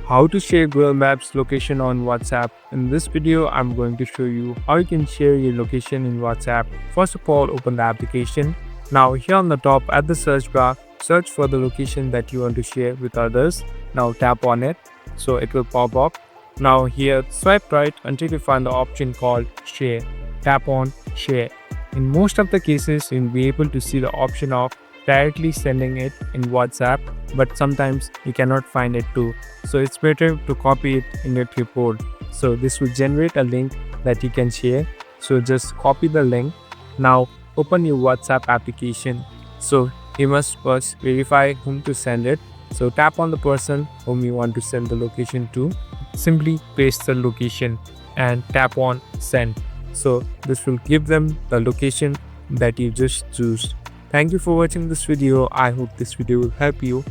How to share Google Maps location on WhatsApp. In this video, I'm going to show you how you can share your location in WhatsApp. First of all, open the application. Now here on the top at the search bar, search for the location that you want to share with others. Now tap on it, so it will pop up. Now here, swipe right until you find the option called share. Tap on share. In most of the cases, you'll be able to see the option of directly sending it in WhatsApp, but sometimes you cannot find it too. So it's better to copy it in your clipboard. So this will generate a link that you can share. So just copy the link. Now open your WhatsApp application. So you must first verify whom to send it. So tap on the person whom you want to send the location to. Simply paste the location and tap on send. So this will give them the location that you just choose. Thank you for watching this video. I hope this video will help you.